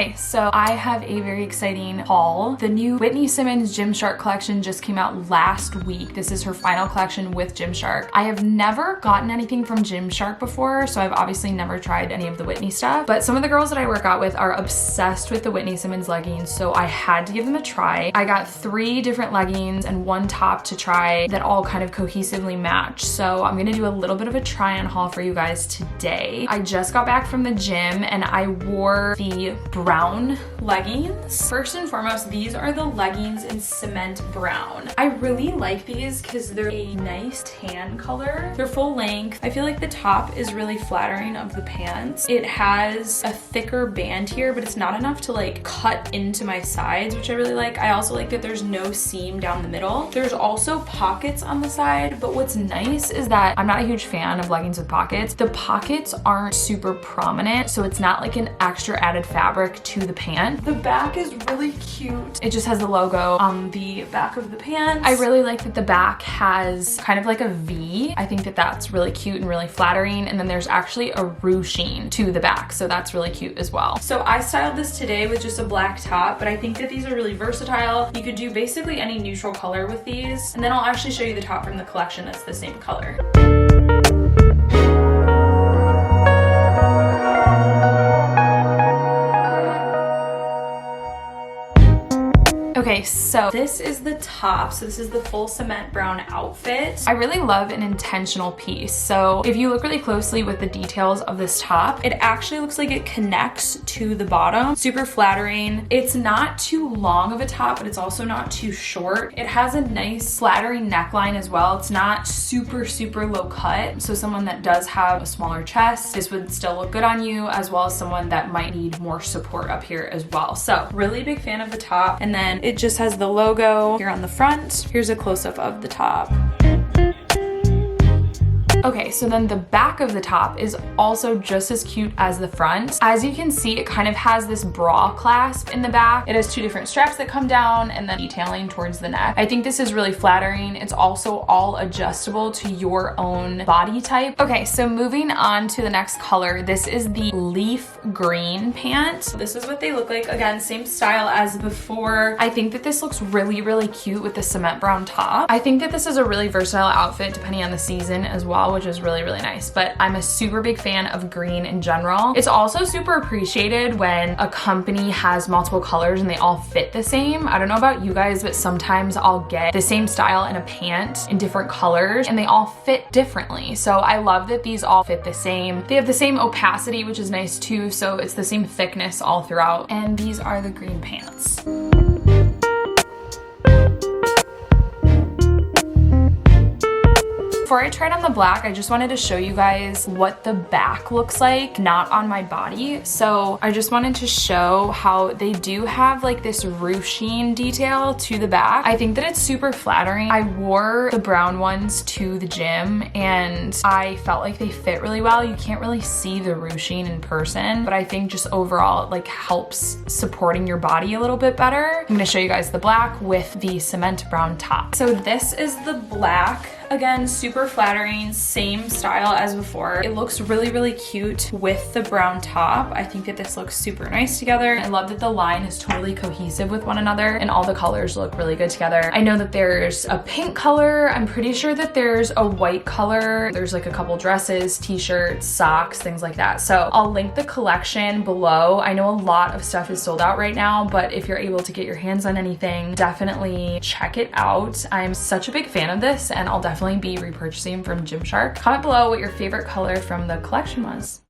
Okay, so I have a very exciting haul. The new Whitney Simmons Gymshark collection just came out last week. This is her final collection with Gymshark. I have never gotten anything from Gymshark before, so I've obviously never tried any of the Whitney stuff, but some of the girls that I work out with are obsessed with the Whitney Simmons leggings, so I had to give them a try. I got 3 different leggings and 1 top to try that all kind of cohesively match, so I'm gonna do a little bit of a try-on haul for you guys today. I just got back from the gym and I wore the brown leggings. First and foremost, these are the leggings in cement brown. I really like these because they're a nice tan color. They're full length. I feel like the top is really flattering of the pants. It has a thicker band here, but it's not enough to like cut into my sides, which I really like. I also like that there's no seam down the middle. There's also pockets on the side, but what's nice is that I'm not a huge fan of leggings with pockets. The pockets aren't super prominent, so it's not like an extra added fabric to the pant. The back is really cute. It just has the logo on the back of the pants. I really like that the back has kind of like a V. I think that that's really cute and really flattering. And then there's actually a ruching to the back, so that's really cute as well. So I styled this today with just a black top, but I think that these are really versatile. You could do basically any neutral color with these. And then I'll actually show you the top from the collection that's the same color. Okay, so this is the top. So this is the full cement brown outfit. I really love an intentional piece. So if you look really closely with the details of this top, it actually looks like it connects to the bottom. Super flattering. It's not too long of a top, but it's also not too short. It has a nice flattering neckline as well. It's not super, super low cut. So someone that does have a smaller chest, this would still look good on you, as well as someone that might need more support up here as well. So really big fan of the top. And then it just has the logo here on the front. Here's a close-up of the top. Okay, so then the back of the top is also just as cute as the front. As you can see, it kind of has this bra clasp in the back. It has 2 different straps that come down and then detailing towards the neck. I think this is really flattering. It's also all adjustable to your own body type. Okay, so moving on to the next color. This is the leaf green pant. This is what they look like. Again, same style as before. I think that this looks really, really cute with the cement brown top. I think that this is a really versatile outfit depending on the season as well, which is really, really nice. But I'm a super big fan of green in general. It's also super appreciated when a company has multiple colors and they all fit the same. I don't know about you guys, but sometimes I'll get the same style in a pant in different colors and they all fit differently. So I love that these all fit the same. They have the same opacity, which is nice too. So it's the same thickness all throughout. And these are the green pants. Before I tried on the black, I just wanted to show you guys what the back looks like, not on my body. So I just wanted to show how they do have like this ruching detail to the back. I think that it's super flattering. I wore the brown ones to the gym and I felt like they fit really well. You can't really see the ruching in person, but I think just overall it like helps supporting your body a little bit better. I'm gonna show you guys the black with the cement brown top. So this is the black. Again, super flattering, same style as before. It looks really, really cute with the brown top. I think that this looks super nice together. I love that the line is totally cohesive with one another and all the colors look really good together. I know that there's a pink color. I'm pretty sure that there's a white color. There's like a couple dresses, t-shirts, socks, things like that. So I'll link the collection below. I know a lot of stuff is sold out right now, but if you're able to get your hands on anything, definitely check it out. I'm such a big fan of this and I'll definitely be repurchasing from Gymshark. Comment below what your favorite color from the collection was.